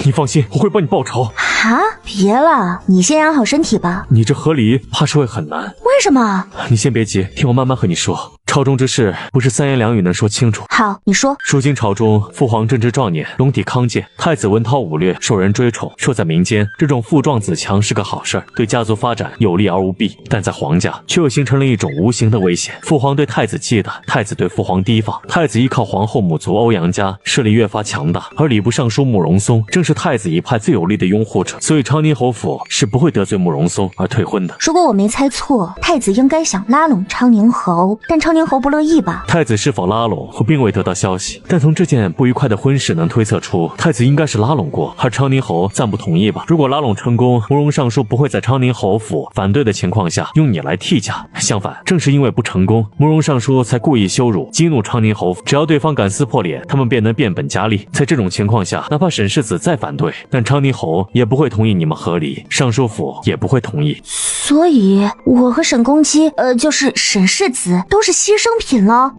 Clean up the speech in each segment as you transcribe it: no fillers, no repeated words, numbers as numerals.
你放心，我会帮你报仇。啊，别了，你先养好身体吧。你这和离怕是会很难。为什么？你先别急，听我慢慢和你说。朝中之事不是三言两语能说清楚。好，你说。如今朝中父皇正值壮年，龙体康健，太子文韬武略，受人追宠。说在民间，这种父壮子强是个好事儿，对家族发展有利而无弊。但在皇家，却又形成了一种无形的危险。父皇对太子忌惮，太子对父皇提防。太子依靠皇后母族欧阳家，势力越发强大。而礼部尚书慕容松正是太子一派最有力的拥护者，所以昌宁侯府是不会得罪慕容松而退婚的。如果我没猜错，太子应该想拉拢昌宁侯，但昌宁侯不乐意吧？太子是否拉拢，我并未得到消息，但从这件不愉快的婚事能推测出，太子应该是拉拢过，而昌宁侯暂不同意吧。如果拉拢成功，慕容尚书不会在昌宁侯府反对的情况下用你来替嫁。相反，正是因为不成功，慕容尚书才故意羞辱激怒昌宁侯府。只要对方敢撕破脸，他们便能变本加厉。在这种情况下，哪怕沈世子再反对，但昌宁侯也不会同意你们和离，尚书府也不会同意。所以我和沈公基就是沈世子都是牺牲品了。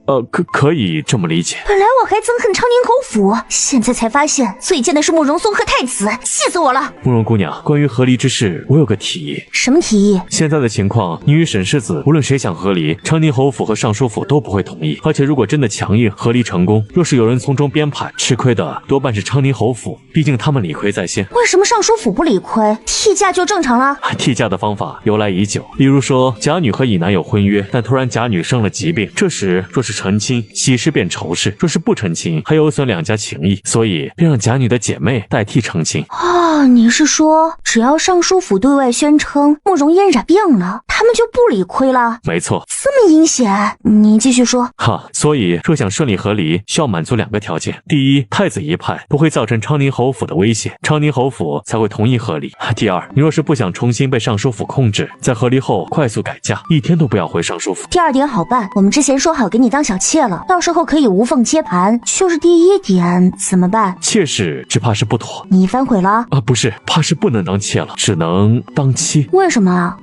可以这么理解。本来我还憎恨昌宁侯府，现在才发现最贱的是慕容松和太子，气死我了。慕容姑娘，关于和离之事，我有个提议。什么提议？现在的情况，你与沈世子无论谁想和离，昌宁侯府和尚书府都不会同意。而且如果真的强硬和离成功，若是有人从中编排，吃亏的多半是昌宁侯府，毕竟他们理亏在先。为什么尚书府不理亏，替嫁就正常了？替嫁的方法由来已久，例如说甲女和乙男有婚约，但突然甲女生了疾病，这时若是成亲，喜事变仇事；若是不成亲，还有损两家情谊，所以便让甲女的姐妹代替成亲。你是说只要尚书府对外宣称慕容嫣染病了，他们就不理亏了？没错。这么阴险，你继续说。所以若想顺利和离，需要满足两个条件：第一，太子一派不会造成昌宁侯府的威胁，昌宁侯府才会同意和离；第二，你若是不想重新被尚书府控制，在和离后快速改嫁，一天都不要回尚书府。第二点好办，我们之前说好给你当小妾了，到时候可以无缝接盘。就是第一点怎么办？妾室只怕是不妥。你反悔了？不是，怕是不能当妾了，只能当妻。为什么？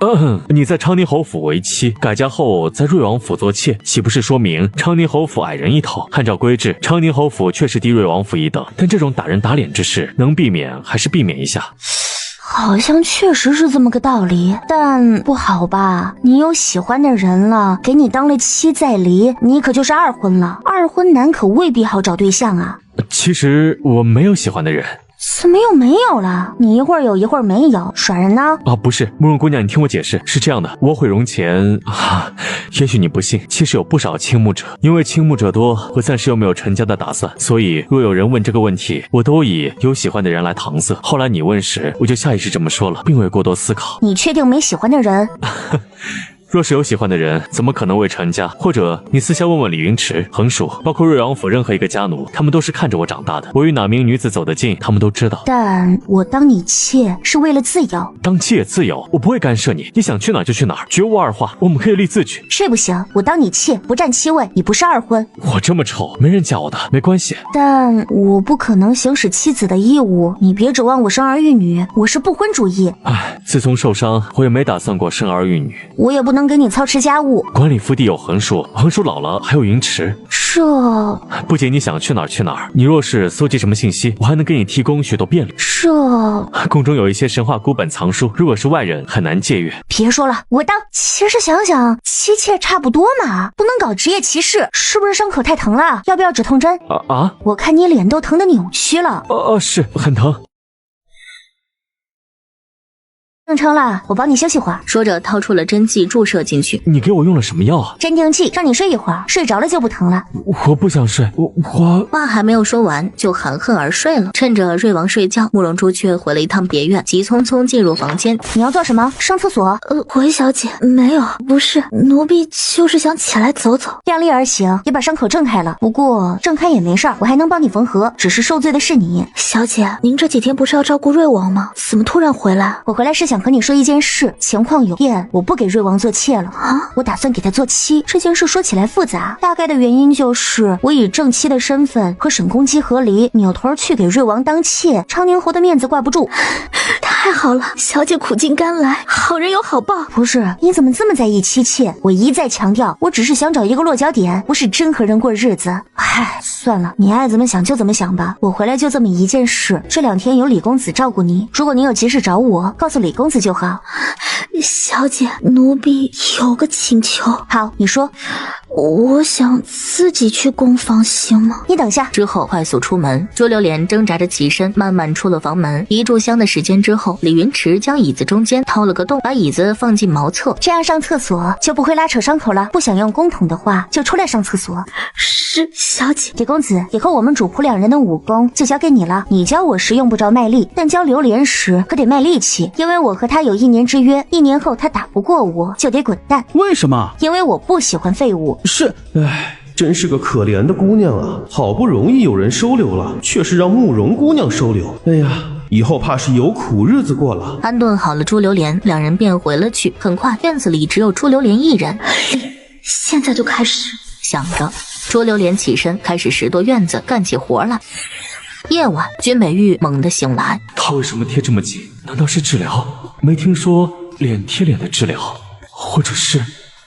你在昌宁侯府为妻，改嫁后在瑞王府做妾，岂不是说明昌宁侯府矮人一头？按照规制，昌宁侯府确实低瑞王府一等，但这种打人打脸之事，能避免还是避免一下。好像确实是这么个道理，但不好吧？你有喜欢的人了，给你当了妻再离，你可就是二婚了。二婚男可未必好找对象啊。其实我没有喜欢的人。怎么又没有了？你一会儿有一会儿没有，耍人呢？不是，慕容姑娘，你听我解释，是这样的，我毁容前也许你不信，其实有不少倾慕者，因为倾慕者多，我暂时又没有成家的打算，所以若有人问这个问题，我都以有喜欢的人来搪塞。后来你问时，我就下意识这么说了，并未过多思考。你确定没喜欢的人？若是有喜欢的人，怎么可能未成家？或者你私下问问李云池、横竖，包括瑞王府任何一个家奴，他们都是看着我长大的。我与哪名女子走得近，他们都知道。但我当你妾是为了自由。当妾自由，我不会干涉你，你想去哪儿就去哪儿，绝无二话。我们可以立字据。这不行，我当你妾不占妻位，你不是二婚。我这么丑，没人嫁我的，没关系。但我不可能行使妻子的义务，你别指望我生儿育女，我是不婚主义。自从受伤，我也没打算过生儿育女。我也不能给你操持家务。管理府邸有横竖，横竖老了还有云池。这不仅你想去哪儿去哪儿，你若是搜集什么信息，我还能给你提供许多便利。宫中有一些神话古本藏书，如果是外人很难借阅。别说了，我当。其实想想，妻妾差不多嘛，不能搞职业歧视。是不是伤口太疼了？要不要止痛针？我看你脸都疼得扭曲了。是很疼。硬撑了，我帮你休息会儿。说着掏出了针剂注射进去。你给我用了什么药啊？镇定剂，让你睡一会儿，睡着了就不疼了。我不想睡，我话还没有说完，就含恨而睡了。趁着瑞王睡觉，慕容朱雀回了一趟别院，急匆匆进入房间。你要做什么？上厕所？回小姐，没有，不是，奴婢就是想起来走走。量力而行，也把伤口震开了。不过震开也没事儿，我还能帮你缝合，只是受罪的是你。小姐，您这几天不是要照顾瑞王吗？怎么突然回来？我回来是想和你说一件事，情况有变，我不给瑞王做妾了啊，我打算给他做妻。这件事说起来复杂，大概的原因就是我以正妻的身份和沈公姬和离，扭头去给瑞王当妾，昌宁侯的面子挂不住。太好了，小姐苦尽甘来，好人有好报。不是，你怎么这么在意妻妾？我一再强调，我只是想找一个落脚点，不是真和人过日子。唉，算了，你爱怎么想就怎么想吧。我回来就这么一件事，这2天有李公子照顾你，如果你有急事找我，告诉李公子就好。小姐，奴婢有个请求。好，你说。我想自己去供房，行吗？你等下。之后快速出门，朱榴莲挣扎着起身，慢慢出了房门。一炷香的时间之后，李云池将椅子中间掏了个洞，把椅子放进茅厕，这样上厕所就不会拉扯伤口了。不想用公桶的话，就出来上厕所。是，小姐。李公子，以后我们主仆2人的武功就交给你了。你教我时用不着卖力，但教榴莲时可得卖力气，因为我和他有1年之约，1年后他打不过我就得滚蛋。为什么？因为我不喜欢废物。是，唉，真是个可怜的姑娘啊！好不容易有人收留了，却是让慕容姑娘收留。哎呀，以后怕是有苦日子过了。安顿好了朱榴莲，2人便回了去。很快，院子里只有朱榴莲1人。现在就开始。想着，朱榴莲起身开始拾掇院子，干起活来。夜晚，君美玉猛地醒来。他为什么贴这么紧？难道是治疗？没听说脸贴脸的治疗，或者是……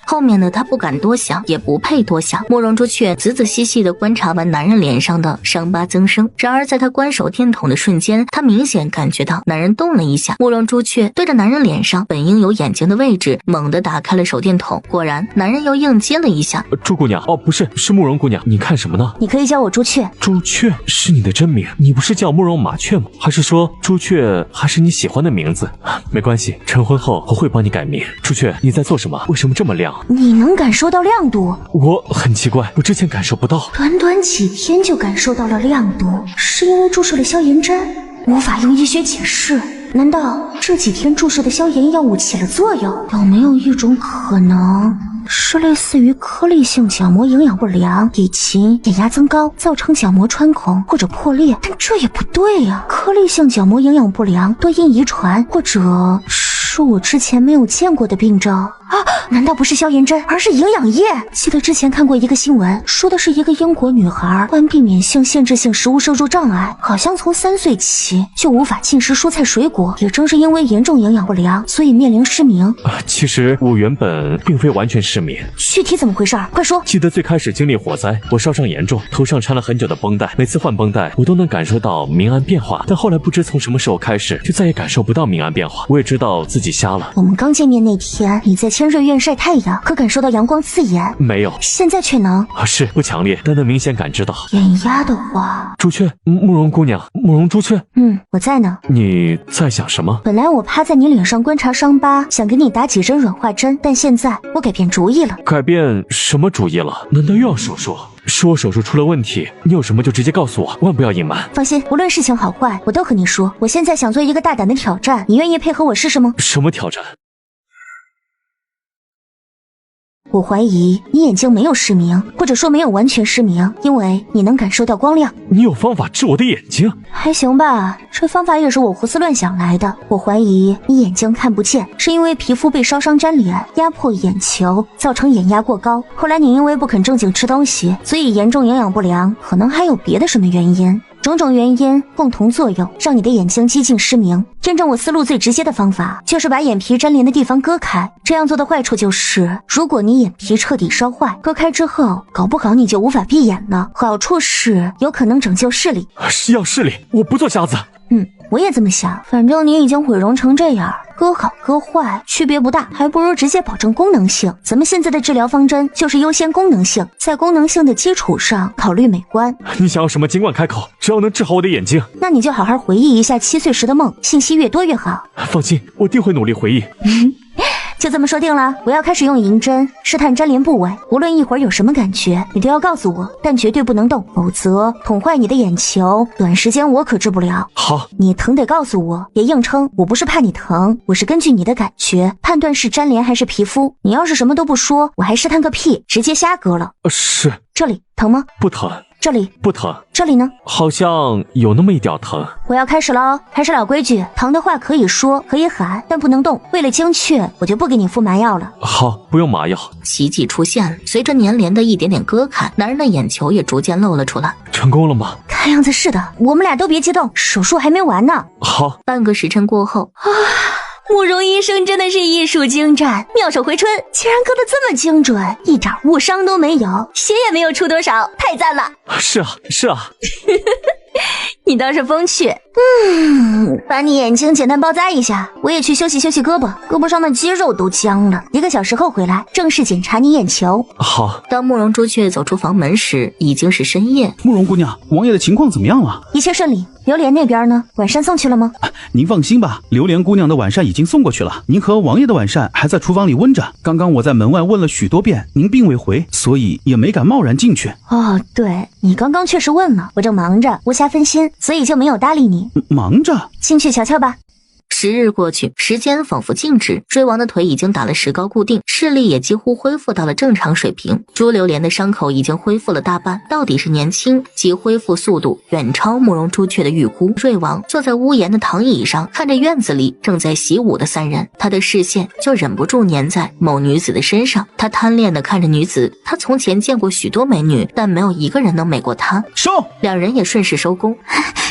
后面的他不敢多想，也不配多想。慕容朱雀仔仔细细地观察完男人脸上的伤疤增生，然而在他关手电筒的瞬间，他明显感觉到男人动了一下。慕容朱雀对着男人脸上本应有眼睛的位置猛地打开了手电筒，果然男人又应接了一下。朱姑娘，哦，不是，是慕容姑娘，你看什么呢？你可以叫我朱雀。朱雀是你的真名？你不是叫慕容麻雀吗？还是说朱雀还是你喜欢的名字？没关系，成婚后我会帮你改名。朱雀，你在做什么？为什么这么亮？你能感受到亮度？我很奇怪，我之前感受不到。短短几天就感受到了亮度，是因为注射了消炎针？无法用医学解释。难道这几天注射的消炎药物起了作用？有没有一种可能是类似于颗粒性角膜营养不良以及眼压增高造成角膜穿孔或者破裂？但这也不对呀，颗粒性角膜营养不良多因遗传，或者是我之前没有见过的病症啊？难道不是消炎针，而是营养液？记得之前看过一个新闻，说的是一个英国女孩患避免性限制性食物摄入障碍，好像从3岁起就无法进食蔬菜水果，也正是因为严重营养不良，所以面临失明。其实我原本并非完全失明，具体怎么回事？快说。记得最开始经历火灾，我烧伤严重，头上缠了很久的绷带，每次换绷带我都能感受到明暗变化，但后来不知从什么时候开始，就再也感受不到明暗变化。我也知道自己瞎了。我们刚见面那天，你在千瑞院晒太阳，可感受到阳光刺眼？没有。现在却能？是不强烈，但能明显感知到。眼压的话，朱雀，慕容姑娘，慕容朱雀。我在呢。你在想什么？本来我趴在你脸上观察伤疤，想给你打几针软化针，但现在我改变主意了。改变什么主意了？难道又要手术？是我手术出了问题，你有什么就直接告诉我，万不要隐瞒。放心，无论事情好坏，我都和你说。我现在想做一个大胆的挑战，你愿意配合我试试吗？什么挑战？我怀疑你眼睛没有失明，或者说没有完全失明，因为你能感受到光亮。你有方法治我的眼睛？还行吧，这方法也是我胡思乱想来的。我怀疑你眼睛看不见，是因为皮肤被烧伤粘连，压迫眼球，造成眼压过高。后来你因为不肯正经吃东西，所以严重营养不良，可能还有别的什么原因。种种原因共同作用，让你的眼睛几近失明。真正我思路最直接的方法，就是把眼皮粘连的地方割开。这样做的坏处就是，如果你眼皮彻底烧坏，割开之后，搞不好你就无法闭眼了。好处是，有可能拯救视力。是要视力，我不做瞎子。我也这么想，反正你已经毁容成这样，割好割坏区别不大，还不如直接保证功能性。咱们现在的治疗方针就是优先功能性，在功能性的基础上考虑美观。你想要什么尽管开口，只要能治好我的眼睛。那你就好好回忆一下7岁时的梦，信息越多越好。放心，我定会努力回忆。就这么说定了，我要开始用银针试探粘连部位，无论一会儿有什么感觉，你都要告诉我，但绝对不能动，否则捅坏你的眼球，短时间我可治不了。好，你疼得告诉我，别硬撑，我不是怕你疼，我是根据你的感觉判断是粘连还是皮肤。你要是什么都不说，我还试探个屁，直接瞎割了。是。这里疼吗？不疼。这里不疼，这里呢？好像有那么一点疼。我要开始了哦，还是老规矩，疼的话可以说，可以喊，但不能动。为了精确，我就不给你敷麻药了。好，不用麻药。奇迹出现了，随着年莲的一点点割开，男人的眼球也逐渐露了出来。成功了吗？看样子是的，我们俩都别激动，手术还没完呢。好，半个时辰过后，慕容医生真的是艺术精湛，妙手回春，竟然割得这么精准，一点误伤都没有，血也没有出多少，太赞了！是啊，是啊。你倒是风趣。把你眼睛简单包扎一下，我也去休息休息胳膊，胳膊上的肌肉都僵了。1个小时后回来，正式检查你眼球。好。当慕容朱雀走出房门时，已经是深夜。慕容姑娘，王爷的情况怎么样了？一切顺利。榴莲那边呢？晚膳送去了吗？您放心吧，榴莲姑娘的晚膳已经送过去了，您和王爷的晚膳还在厨房里温着。刚刚我在门外问了许多遍，您并未回，所以也没敢贸然进去。哦，对，你刚刚确实问了，我正忙着，无暇分心，所以就没有搭理你。忙着？进去瞧瞧吧。10日过去，时间仿佛静止。追王的腿已经打了石膏固定，视力也几乎恢复到了正常水平。朱榴莲的伤口已经恢复了大半，到底是年轻，及恢复速度远超慕容朱雀的预估。瑞王坐在屋檐的躺椅上，看着院子里正在习武的3人，他的视线就忍不住粘在某女子的身上。他贪恋地看着女子，他从前见过许多美女，但没有一个人能美过她。收！两人也顺势收工。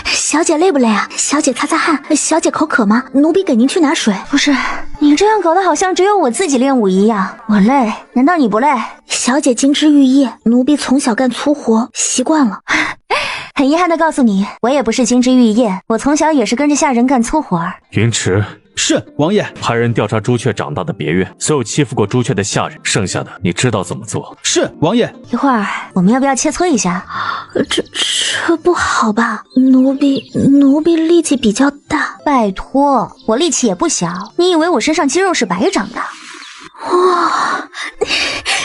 小姐累不累啊？小姐擦擦汗。小姐口渴吗？奴婢给您去拿水。不是，你这样搞得好像只有我自己练武一样。我累，难道你不累？小姐金枝玉叶，奴婢从小干粗活，习惯了。很遗憾的告诉你，我也不是金枝玉叶，我从小也是跟着下人干粗活儿。云池，是王爷。派人调查朱雀长大的别院，所有欺负过朱雀的下人，剩下的你知道怎么做。是王爷。一会儿我们要不要切磋一下？这不好吧？奴婢力气比较大。拜托，我力气也不小，你以为我身上肌肉是白长的？哇，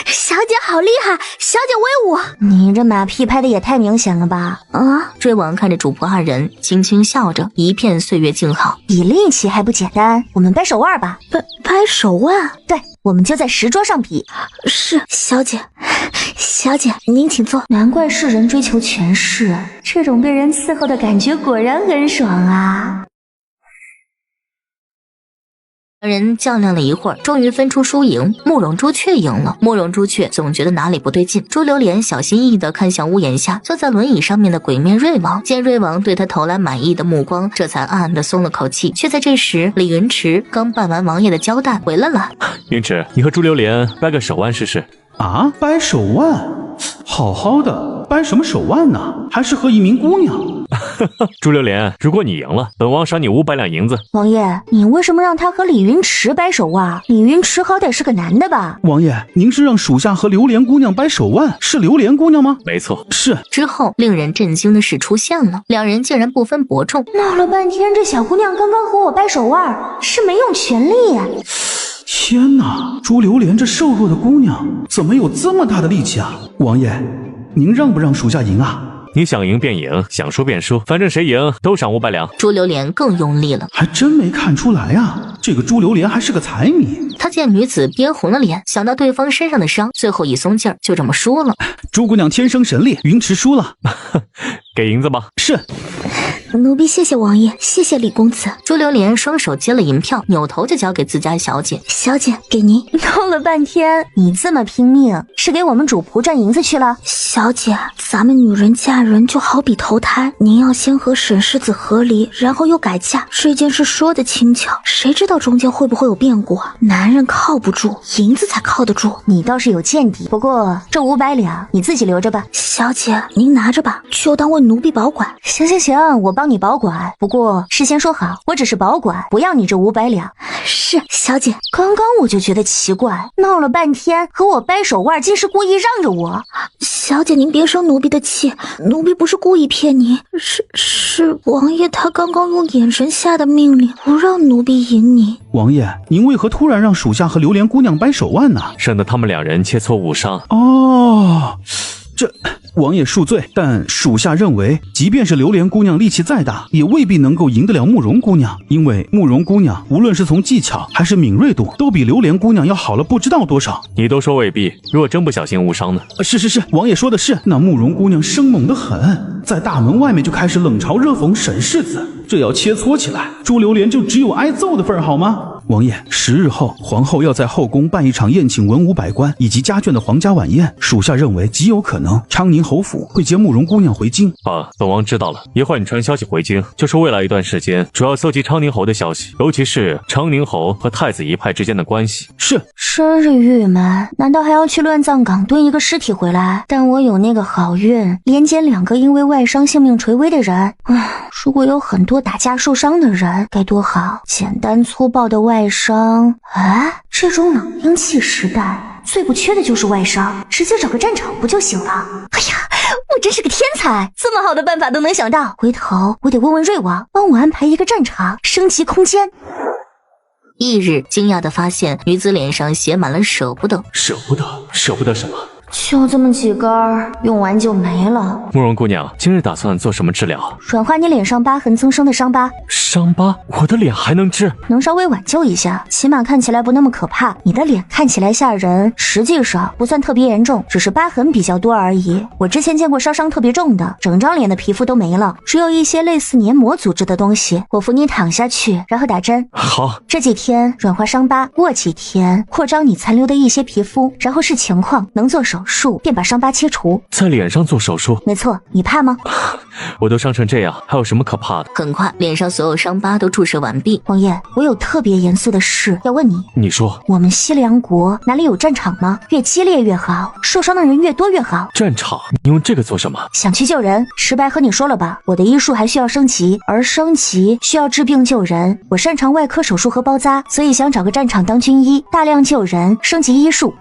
小姐好厉害，小姐威武！你这马屁拍的也太明显了吧？啊！追王看着主仆2人，轻轻笑着，一片岁月静好。比力气还不简单，我们掰手腕吧。掰手腕？对，我们就在石桌上比。是，小姐，小姐您请坐。难怪世人追求权势，这种被人伺候的感觉果然很爽啊。两人较量了一会儿，终于分出输赢。慕容朱雀赢了。慕容朱雀总觉得哪里不对劲。朱榴莲小心翼翼地看向屋檐下坐在轮椅上面的鬼面瑞王，见瑞王对他投来满意的目光，这才暗暗地松了口气。却在这时，李云池刚办完王爷的交代回来了。云池，你和朱榴莲掰个手腕试试。啊，掰手腕？好好的，掰什么手腕呢？还是和一名姑娘？朱榴莲，如果你赢了，本王赏你500两银子。王爷，你为什么让他和李云池掰手腕？李云池好歹是个男的吧？王爷，您是让属下和榴莲姑娘掰手腕？是榴莲姑娘吗？没错，是。之后，令人震惊的事出现了，两人竟然不分伯仲。闹了半天，这小姑娘刚刚和我掰手腕，是没用全力呀。天哪，朱榴莲这瘦弱的姑娘怎么有这么大的力气啊？王爷，您让不让属下赢啊？你想赢便赢，想输便输，反正谁赢都赏500两。朱榴莲更用力了，还真没看出来啊，这个朱榴莲还是个财迷。他见女子憋红了脸，想到对方身上的伤，最后一松劲儿，就这么输了。朱姑娘天生神力，云池输了。给银子吧。是。奴婢谢谢王爷，谢谢李公子。朱榴莲双手接了银票，扭头就交给自家小姐。小姐，给您。闹了半天，你这么拼命，是给我们主仆赚银子去了？小姐，咱们女人嫁人就好比投胎，您要先和沈世子和离，然后又改嫁，这件事说的轻巧，谁知道中间会不会有变故啊？男人靠不住，银子才靠得住。你倒是有见地，不过这500两你自己留着吧。小姐，您拿着吧，就当为奴婢保管。行行行，我帮你保管，不过事先说好，我只是保管，不要你这500两。是，小姐。刚刚我就觉得奇怪，闹了半天和我掰手腕，竟是故意让着我。小姐，您别生奴婢的气，奴婢不是故意骗您，是王爷他刚刚用眼神下的命令，不让奴婢赢你。王爷，您为何突然让属下和榴莲姑娘掰手腕呢？省得他们2人切磋武伤。哦，王爷恕罪，但属下认为，即便是榴莲姑娘力气再大，也未必能够赢得了慕容姑娘，因为慕容姑娘无论是从技巧还是敏锐度，都比榴莲姑娘要好了不知道多少。你都说未必，如果真不小心误伤呢？是，王爷说的是，那慕容姑娘生猛得很，在大门外面就开始冷嘲热讽沈世子，这要切磋起来，朱榴莲就只有挨揍的份儿好吗？王爷，10日后，皇后要在后宫办一场宴请文武百官以及家眷的皇家晚宴，属下认为极有可能昌宁侯府会接慕容姑娘回京。本王知道了，一会儿你传消息回京，就是未来一段时间主要搜集昌宁侯的消息，尤其是昌宁侯和太子一派之间的关系。是。真是郁闷，难道还要去乱葬岗蹲一个尸体回来？但我有那个好运，连捡2个因为外伤性命垂危的人。如果有很多打架受伤的人该多好，简单粗暴的外伤。这种冷兵器时代最不缺的就是外伤，直接找个战场不就行了？哎呀，我真是个天才，这么好的办法都能想到。回头我得问问瑞王，帮我安排一个战场，升级空间。翌日，惊讶地发现女子脸上写满了舍不得。舍不得什么？就这么几根儿，用完就没了。慕容姑娘，今日打算做什么治疗？软化你脸上疤痕增生的伤疤。伤疤？我的脸还能治？能稍微挽救一下，起码看起来不那么可怕。你的脸看起来吓人，实际上不算特别严重，只是疤痕比较多而已。我之前见过烧伤特别重的，整张脸的皮肤都没了，只有一些类似黏膜组织的东西。我扶你躺下去，然后打针。好，这几天软化伤疤，过几天扩张你残留的一些皮肤，然后视情况能做手术便把伤疤切除。在脸上做手术？没错，你怕吗？我都伤成这样，还有什么可怕的？很快，脸上所有伤疤都注射完毕。王爷，我有特别严肃的事要问你。你说。我们西凉国哪里有战场吗？越激烈越好，受伤的人越多越好。战场？你用这个做什么？想去救人。石白和你说了吧，我的医术还需要升级，而升级需要治病救人。我擅长外科手术和包扎，所以想找个战场当军医，大量救人，升级医术。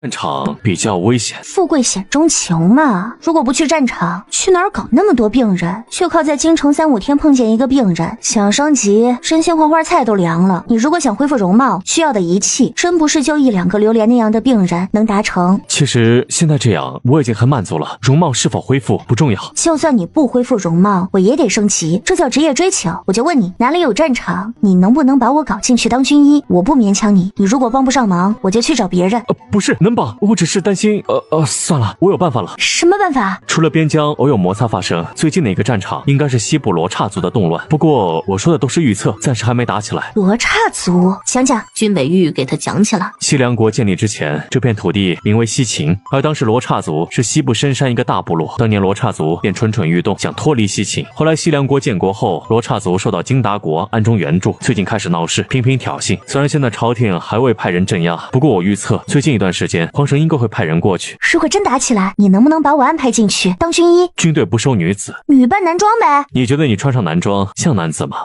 战场比较危险，富贵险中求嘛。如果不去战场，去哪儿搞那么多病人？就靠在京城3、5天碰见一个病人，想升级，真心黄花菜都凉了。你如果想恢复容貌，需要的仪器真不是就1、2个榴莲那样的病人能达成。其实现在这样我已经很满足了，容貌是否恢复不重要。就算你不恢复容貌，我也得升级，这叫职业追求。我就问你，哪里有战场，你能不能把我搞进去当军医？我不勉强你，你如果帮不上忙，我就去找别人。不是能帮，我只是担心。算了，我有办法了。什么办法？除了边疆偶有摩擦发生，最近的一个战场应该是西部罗刹族的动乱。不过我说的都是预测，暂时还没打起来。罗刹族，讲讲。君北玉给他讲起了。西凉国建立之前，这片土地名为西秦，而当时罗刹族是西部深山一个大部落。当年罗刹族便蠢蠢欲动，想脱离西秦。后来西凉国建国后，罗刹族受到金达国暗中援助，最近开始闹事，频频挑衅。虽然现在朝廷还未派人镇压，不过我预测最近一段时间，皇上应该会派人过去。如果真打起来，你能不能把我安排进去当军医？军队不收女子，女扮男装呗。你觉得你穿上男装像男子吗？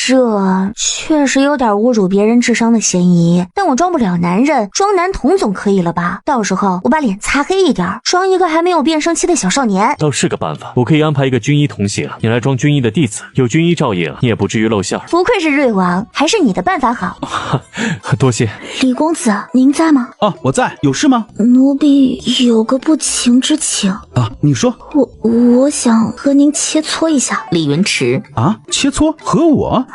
这确实有点侮辱别人智商的嫌疑，但我装不了男人，装男童总可以了吧？到时候我把脸擦黑一点，装一个还没有变声期的小少年。倒是个办法，我可以安排一个军医同行，你来装军医的弟子，有军医照应，你也不至于露馅。不愧是瑞王，还是你的办法好。多谢。李公子，您在吗？我在，有事吗？奴婢有个不情之请。你说。我想和您切磋一下。李云池。切磋和我？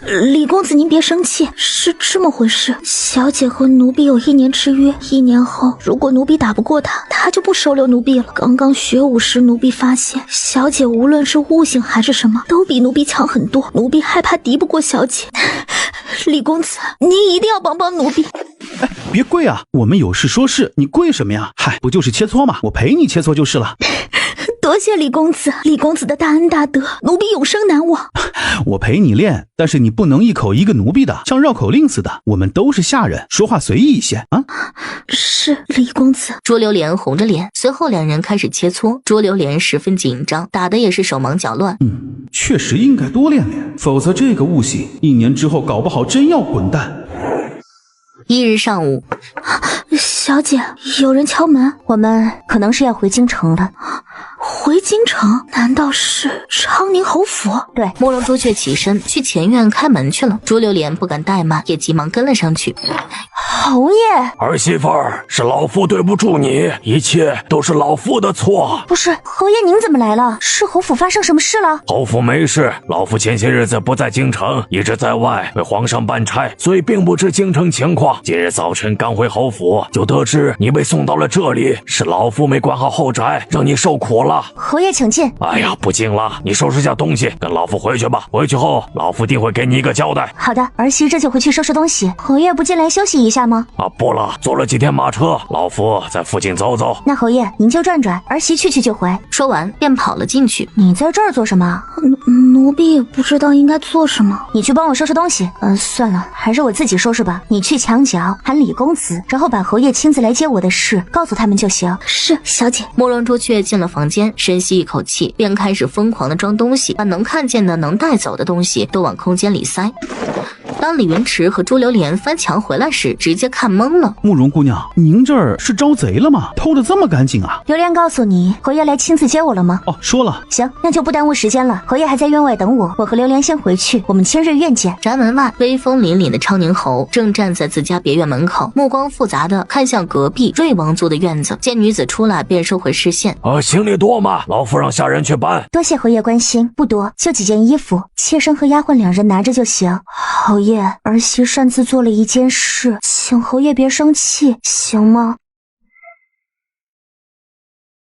李公子您别生气，是这么回事。小姐和奴婢有1年之约，1年后如果奴婢打不过她就不收留奴婢了。刚刚学武时，奴婢发现小姐无论是悟性还是什么，都比奴婢强很多。奴婢害怕敌不过小姐。李公子，您一定要帮帮奴婢。别跪啊，我们有事说事，你跪什么呀？不就是切磋吗？我陪你切磋就是了。多谢李公子，李公子的大恩大德，奴婢永生难忘。我陪你练，但是你不能一口一个奴婢的，像绕口令似的。我们都是下人，说话随意一些啊。是李公子。卓榴莲红着脸，随后2人开始切磋。卓榴莲十分紧张，打的也是手忙脚乱。确实应该多练练，否则这个悟性1年之后搞不好真要滚蛋。1日上午，小姐，有人敲门，我们可能是要回京城了。回京城？难道是昌宁侯府？对，慕容朱雀起身去前院开门去了。朱榴莲不敢怠慢，也急忙跟了上去。侯爷，儿媳妇儿，是老夫对不住你，一切都是老夫的错。不是侯爷，您怎么来了？是侯府发生什么事了？侯府没事，老夫前些日子不在京城，一直在外为皇上办差，所以并不知京城情况。今日早晨刚回侯府，就得知你被送到了这里，是老夫没管好后宅，让你受苦了。侯爷请进。哎呀，不敬了，你收拾下东西，跟老夫回去吧。回去后，老夫定会给你一个交代。好的，儿媳这就回去收拾东西。侯爷不进来休息一下吗？啊，不了，坐了几天马车，老夫在附近走走。那侯爷您就转转，儿媳去就回。说完便跑了进去。你在这儿做什么？奴婢也不知道应该做什么。你去帮我收拾东西。算了，还是我自己收拾吧。你去墙角喊李公子，然后把侯爷亲自来接我的事告诉他们就行。是，小姐。慕容朱雀进了房间，深吸一口气，便开始疯狂的装东西，把能看见的、能带走的东西都往空间里塞。当李云池和朱榴莲翻墙回来时，直接看懵了。慕容姑娘，您这儿是招贼了吗？偷得这么干净啊？榴莲告诉你，侯爷来亲自接我了吗？哦，说了。行，那就不耽误时间了。侯爷还在院外等我，我和榴莲先回去，我们今日院见。宅门外，威风凛凛的昌宁侯正站在自家别院门口，目光复杂的看向隔壁瑞王族的院子。见女子出来，便收回视线。行李多吗？老夫让下人去搬。多谢侯爷关心，不多，就几件衣服，妾身和丫鬟两人拿着就行。侯爷，儿媳擅自做了一件事，请侯爷别生气，行吗？